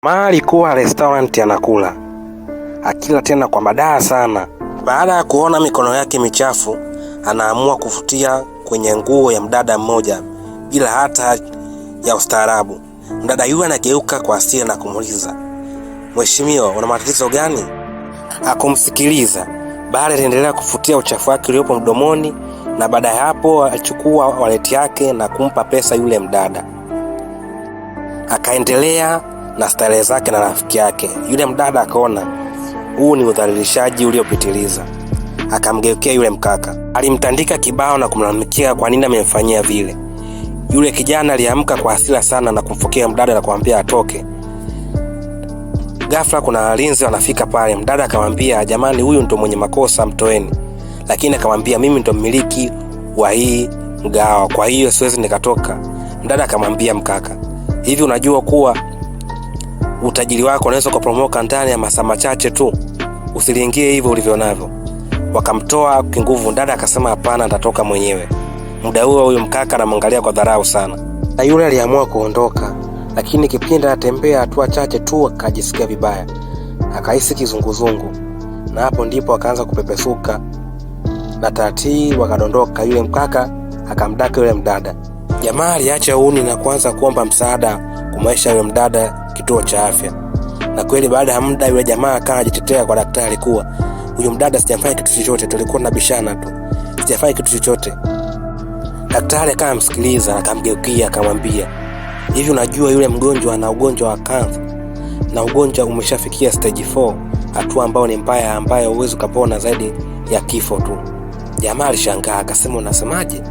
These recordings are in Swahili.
Mahali kuwa restaurant anakula, akila tena kwa madaa sana. Baada ya kuona mikono yake michafu, anaamua kufutia kwenye nguo ya mdada mmoja bila hata ya ustaarabu. Mdada yule anageuka kwa hasira na kumuuliza, "Mheshimiwa, una matatizo gani?" Hakumsikiliza, bali aliendelea kufutia uchafu wake uliopo mdomoni, na baada ya hapo alichukua wallet yake na kumpa pesa yule mdada. Akaendelea na starehe zake na rafiki yake. Yule mdada akaona huu ni udhalilishaji uliopitiliza, akamgeukia yule mkaka. Alimtandika kibao na kumlalamikia kwa nini amemfanyia vile. Yule kijana aliamka kwa hasira sana na kumfokea mdada na kumwambia atoke. Ghafla kuna walinzi wanafika pale. Mdada akamwambia, "Jamani, huyu ndo mwenye makosa, mtoeni." Lakini akamwambia, "Mimi ndo mmiliki wa hii mgahawa, kwa hiyo siwezi nikatoka." Mdada akamwambia mkaka, "Hivi unajua kuwa utajiri wako unaweza kupromoka ndani ya masaa machache tu? Usiliingie hivyo ulivyo navyo." Wakamtoa kinguvu. Dada akasema, "Hapana, nitatoka mwenyewe." Muda huo huyo mkaka anamwangalia kwa dharau sana. Na yule aliamua kuondoka, lakini kipindi anatembea hatua chache tu akajisikia vibaya. Akahisi kizunguzungu, na hapo ndipo akaanza kupepesuka na taratibu akadondoka. Yule mkaka akamdaka yule mdada. Jamaa aliacha uni na kuanza kuomba msaada kumaisha yule mdada kituo cha afya. Na kweli baada ya muda yule jamaa akajitetea kwa daktari kuwa, "Huyu mdada sijafanya kitu chochote, tulikuwa tunabishana tu. Sijafanya kitu chochote." Daktari akamsikiliza na akamgeukia akamwambia, "Hivi unajua yule mgonjwa ana ugonjwa wa kansa, na ugonjwa umeshafikia stage 4, hatua ambayo ni mbaya, ambayo huwezi kupona zaidi ya kifo tu." Jamaa alishangaa akasema, "Unasemaje?"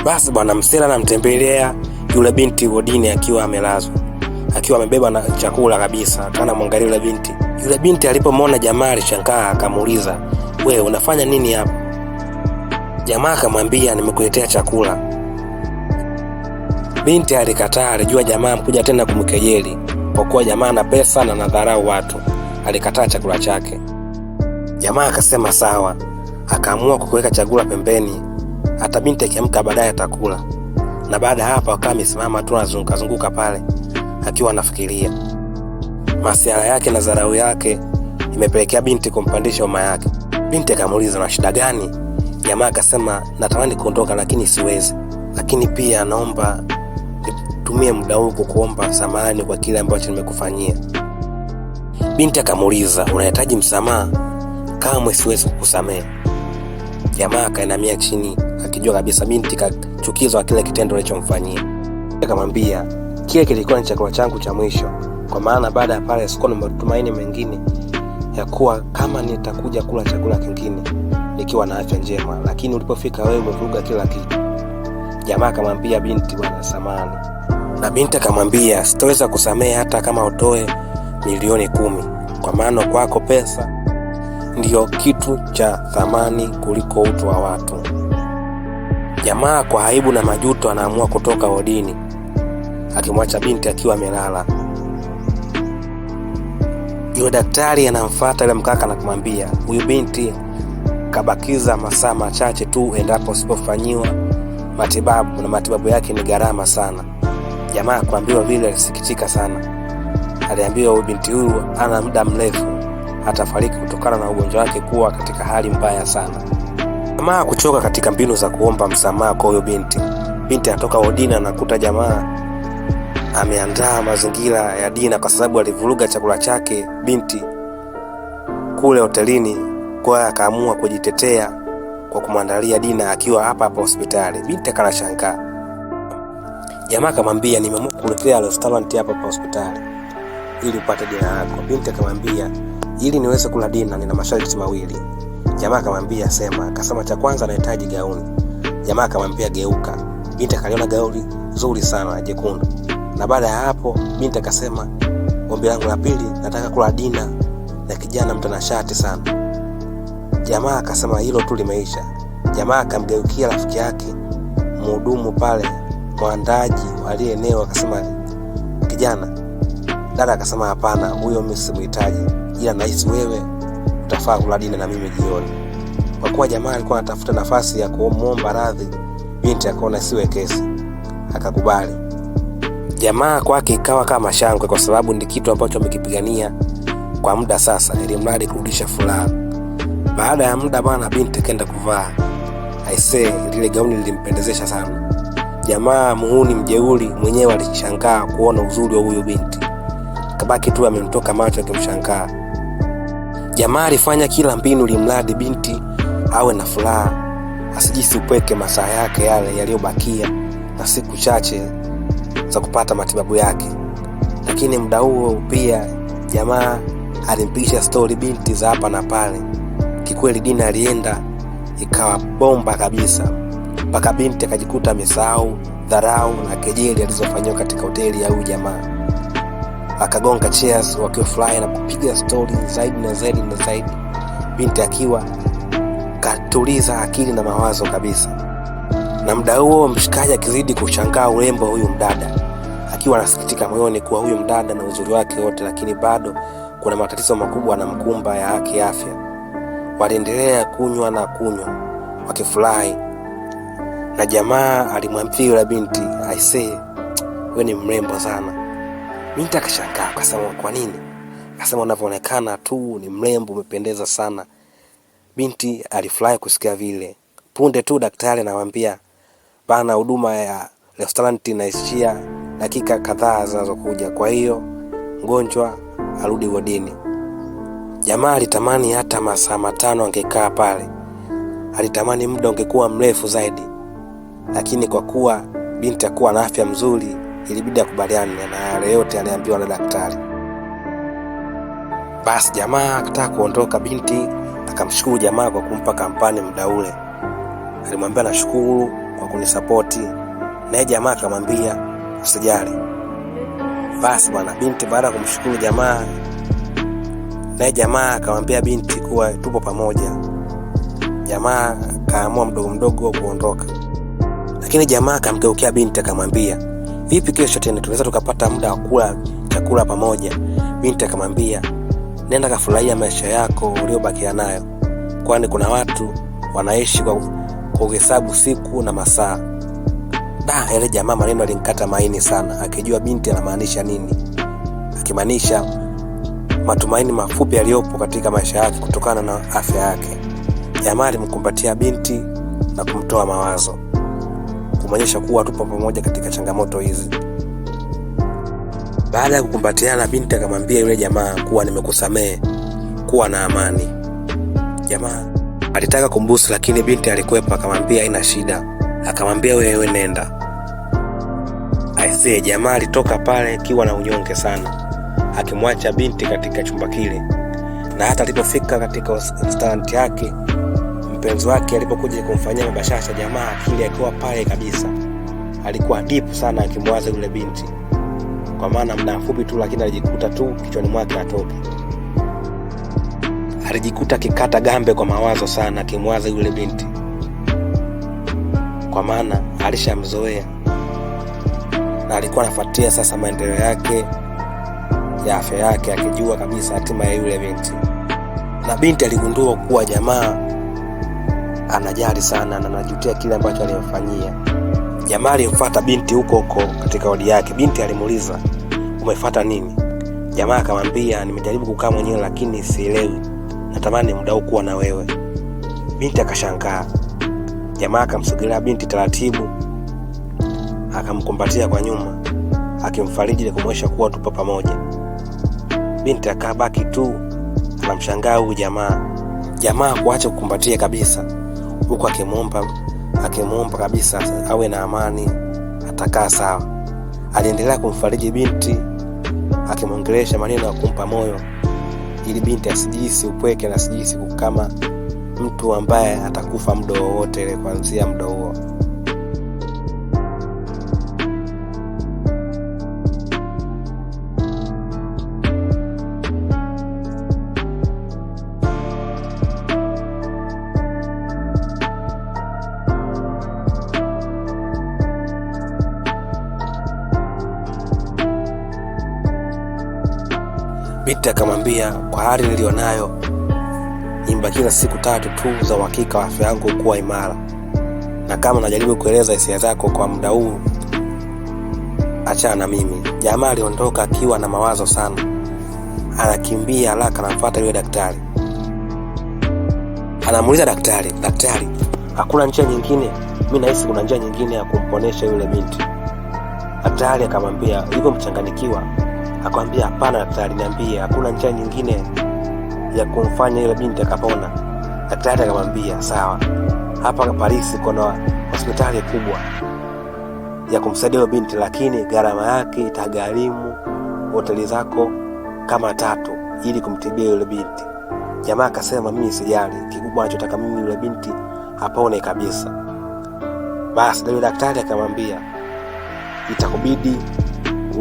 Basi bwana Msela anamtembelea yule binti wodini akiwa amelazwa, akiwa amebeba na chakula kabisa. Kana mwangalia yule binti. Yule binti alipomwona jamaa alishangaa akamuuliza, "Wewe unafanya nini hapa?" Jamaa akamwambia, "Nimekuletea chakula." Binti alikataa, alijua jamaa mkuja tena kumkejeli kwa kuwa jamaa ana pesa na anadharau watu. Alikataa chakula chake. Jamaa akasema sawa, akaamua kuweka chakula pembeni, hata binti akiamka baadaye atakula. Na baada hapa akawa amesimama tu anazunguka pale akiwa anafikiria. Masiara yake na dharau yake imepelekea binti kumpandisha homa yake. Binti akamuuliza, "Na shida gani?" Jamaa akasema, "Natamani kuondoka lakini siwezi. Lakini pia naomba nitumie muda huu kukuomba samahani kwa kile ambacho nimekufanyia." Binti akamuuliza, "Unahitaji msamaha?" "Kamwe siwezi kukusamehe." Jamaa akainamia chini akijua kabisa binti kachukizwa kile kitendo alichomfanyia. Akamwambia, "Kile kilikuwa ni chakula changu cha mwisho, kwa maana baada ya pale sikuwa na matumaini mengine ya kuwa kama nitakuja kula chakula kingine nikiwa na afya njema, lakini ulipofika wewe umevuruga kila kitu." Jamaa akamwambia binti, "Bwana samahani." Na binti akamwambia, "Sitaweza kusamehe hata kama utoe milioni 10, kwa maana kwako pesa ndiyo kitu cha thamani kuliko utu wa watu." Jamaa kwa aibu na majuto anaamua kutoka wodini, akimwacha binti akiwa amelala. Yule daktari anamfuata yule mkaka na kumwambia, "Huyu binti kabakiza masaa machache tu endapo usipofanyiwa matibabu, na matibabu yake ni gharama sana." Jamaa kuambiwa vile alisikitika sana. Aliambiwa huyu binti huyu ana muda mrefu atafariki kutokana na ugonjwa wake kuwa katika hali mbaya sana. Jamaa kuchoka katika mbinu za kuomba msamaha kwa huyo binti. Binti anatoka wodini anakuta jamaa ameandaa mazingira ya dina kwa sababu alivuruga chakula chake binti kule hotelini. Kwa akaamua kujitetea kwa kumwandalia dina akiwa hapa hospitali. Binti akanashangaa. Jamaa akamwambia, "Nimeamua kukuletea restaurant hapa hospitali ili upate dina yako." Binti akamwambia, "Ili niweze kula dina nina masharti mawili." Jamaa akamwambia, "Sema." Akasema, "Cha kwanza nahitaji gauni." Jamaa akamwambia, "Geuka." Binti akaliona gauni zuri sana jekundu. Na baada ya hapo binti akasema, "Ombi langu la pili, nataka kula dina na kijana mtanashati sana." Jamaa akasema hilo tu limeisha. Jamaa akamgeukia rafiki yake mhudumu pale, mwandaji aliye eneo, akasema, "Kijana." Dada akasema, "Hapana, huyo mimi simhitaji, ila nahisi wewe utafaa kula dina na mimi jioni." Kwa kuwa jamaa alikuwa anatafuta nafasi ya kumuomba radhi, binti akaona siwe kesi, akakubali. Jamaa kwake ikawa kama shangwe, kwa sababu ni kitu ambacho amekipigania kwa muda sasa, ili mradi kurudisha furaha. Baada ya muda bwana, binti kaenda kuvaa. Aisee, lile gauni lilimpendezesha sana. Jamaa muhuni mjeuri mwenyewe alishangaa kuona uzuri wa huyo binti, kabaki tu amemtoka macho akimshangaa. Jamaa alifanya kila mbinu ili mradi binti awe na furaha, asijisi upweke masaa yake yale yaliyobakia na siku chache za kupata matibabu yake. Lakini muda huo pia jamaa alimpisha story binti za hapa na pale. Kikweli dina alienda ikawa bomba kabisa, mpaka binti akajikuta amesahau dharau na kejeli alizofanywa katika hoteli ya huyu jamaa. Akagonga cheers wakifurahi na kupiga story zaidi na zaidi na zaidi, binti akiwa katuliza akili na mawazo kabisa. Na muda huo mshikaji akizidi kushangaa urembo huyu mdada, akiwa anasikitika moyoni kuwa huyu mdada na uzuri wake wote, lakini bado kuna matatizo makubwa na mkumba ya kiafya. Waliendelea kunywa na kunywa wakifurahi, na jamaa alimwambia yule binti, aisee, wewe ni mrembo sana. Binti akashangaa akasema, kwa nini? Akasema, unavyoonekana tu ni mrembo, umependeza sana. Binti alifurahi kusikia vile. Punde tu daktari anamwambia, bana, huduma ya restaurant inaishia dakika kadhaa zinazokuja, kwa hiyo mgonjwa arudi wodini. Jamaa alitamani hata masaa 5 angekaa pale, alitamani muda ungekuwa mrefu zaidi, lakini kwa kuwa binti hakuwa na afya mzuri, ilibidi akubaliane na yale yote aliambiwa na daktari. Basi jamaa akataka kuondoka. Binti akamshukuru jamaa kwa kumpa kampani muda ule. Alimwambia, nashukuru kwa kunisapoti. Naye jamaa akamwambia, usijali. Basi bwana, binti baada ya kumshukuru jamaa, naye jamaa akamwambia binti kuwa tupo pamoja. Jamaa kaamua mdogo mdogo kuondoka, lakini jamaa akamgeukia binti akamwambia, vipi kesho tena tunaweza tukapata muda wa kula chakula pamoja? Binti akamwambia, nenda kafurahia maisha yako uliobakia nayo, kwani kuna watu wanaishi kwa kuhesabu siku na masaa. Ile jamaa maneno alinikata maini sana, akijua binti anamaanisha nini, akimaanisha matumaini mafupi yaliyopo katika maisha yake kutokana na afya yake. Jamaa alimkumbatia binti na kumtoa mawazo, kumwonyesha kuwa tupo pamoja katika changamoto hizi. Baada ya kukumbatiana, binti akamwambia yule jamaa kuwa nimekusamehe, kuwa na amani. Jamaa alitaka kumbusu, lakini binti alikwepa, akamwambia haina shida, akamwambia wewe nenda. Aisee, jamaa alitoka pale akiwa na unyonge sana, akimwacha binti katika chumba kile. Na hata alipofika katika restaurant yake, mpenzi wake alipokuja kumfanyia mabashasha, jamaa akili akiwa pale kabisa, alikuwa deep sana akimwaza yule binti, kwa maana muda mfupi tu, lakini alijikuta tu kichwani mwake atoke. Alijikuta kikata gambe kwa mawazo sana akimwaza yule binti, kwa maana alishamzoea na alikuwa anafuatia sasa maendeleo yake ya afya yake, akijua kabisa hatima ya yule binti. Na binti aligundua kuwa jamaa anajali sana na anajutia kile ambacho alimfanyia. Jamaa alimfuata binti huko katika wadi yake. Binti alimuuliza, umefuata nini? Jamaa akamwambia, nimejaribu kukaa mwenyewe lakini sielewi, natamani muda huu kuwa na wewe. Binti akashangaa. Jamaa akamsogelea binti taratibu, akamkumbatia kwa nyuma, akimfariji na kumwonyesha kuwa tupo pamoja. Binti akabaki tu anamshangaa huyu jamaa. Jamaa kuacha kukumbatia kabisa, huko akimuomba kabisa awe na amani, atakaa sawa. Aliendelea kumfariji binti, akimwongelesha maneno ya kumpa moyo, ili binti asijisi upweke na asijisi kama mtu ambaye atakufa muda wowote kuanzia muda huo. Binti akamwambia, kwa hali nilionayo, nimebakiza siku 3 tu za uhakika wa afya yangu kuwa imara, na kama najaribu kueleza hisia zako kwa muda huu achana na mimi. Jamaa aliondoka akiwa na mawazo sana, anakimbia haraka anafuata yule daktari. Anamuuliza daktari, hakuna njia nyingine? Mimi nahisi kuna njia nyingine ya kumponesha yule binti. Daktari akamwambia, yuko mchanganikiwa. Akamwambia, hapana daktari, niambie, hakuna njia nyingine ya kumfanya yule binti akapona? Daktari akamwambia, sawa, hapa Paris kuna hospitali kubwa ya kumsaidia yule binti, lakini gharama yake itagharimu hoteli zako kama 3 ili kumtibia yule binti. Jamaa akasema, mimi sijali, kikubwa anachotaka mimi yule binti apone kabisa. Basi yule daktari akamwambia, itakubidi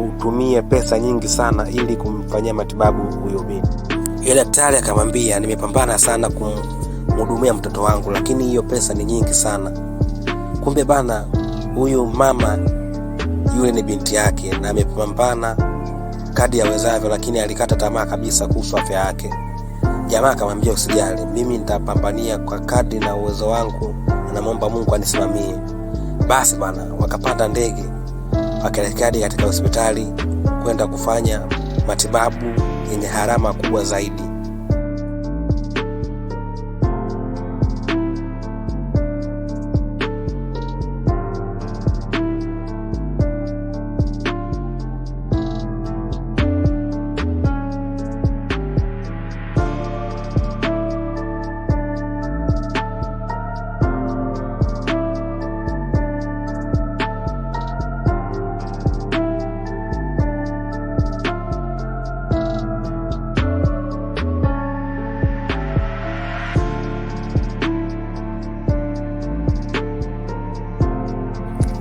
utumie pesa nyingi sana ili kumfanyia matibabu huyo binti. Yule daktari akamwambia, nimepambana sana kumhudumia mtoto wangu, lakini hiyo pesa ni nyingi sana. Kumbe bana, huyu mama yule ni binti yake na amepambana kadri yawezavyo, lakini alikata tamaa kabisa kuhusu afya yake. Jamaa akamwambia, usijali, mimi nitapambania kwa kadri na uwezo wangu na naomba Mungu anisimamie. Basi bana, wakapanda ndege wakaelekea katika hospitali kwenda kufanya matibabu yenye gharama kubwa zaidi.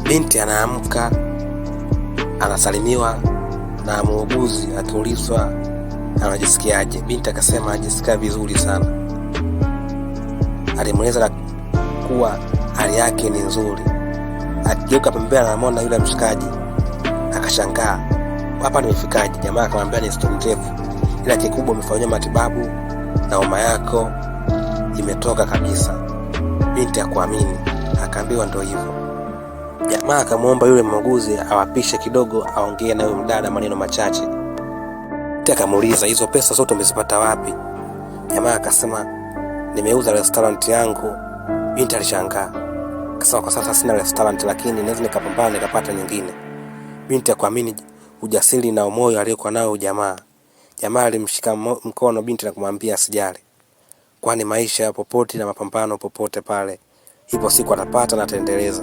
Binti anaamka, anasalimiwa na muuguzi, akiulizwa anajisikiaje. Binti akasema ajisikia vizuri sana. Alimweleza kuwa hali yake ni nzuri. Akigeuka pembeni anamwona yule mshikaji, akashangaa, hapa nimefikaje? Jamaa akamwambia, ni story ndefu, ila kikubwa umefanywa matibabu na homa yako imetoka kabisa. Binti hakuamini, akaambiwa ndio hivyo. Jamaa akamuomba yule muuguzi awapishe kidogo aongee na yule mdada maneno machache. Binti akamuuliza, hizo pesa zote umezipata wapi? Jamaa akasema, nimeuza restaurant yangu. Binti alishangaa, akasema, kwa sasa sina restaurant, lakini naweza nikapambana nikapata nyingine. Binti akaamini ujasiri na moyo aliyokuwa nao jamaa. Jamaa alimshika mkono binti na kumwambia asijali, kwani maisha popote na mapambano popote pale, ipo siku atapata na ataendeleza.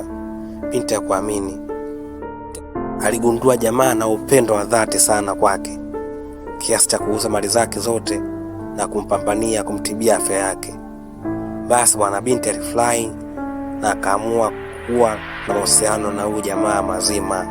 Binti hakuamini. Aligundua jamaa na upendo wa dhati sana kwake, kiasi cha kuuza mali zake zote na kumpambania kumtibia afya yake. Basi bwana, binti alifurahi na akaamua kuwa na mahusiano na huyu jamaa mazima.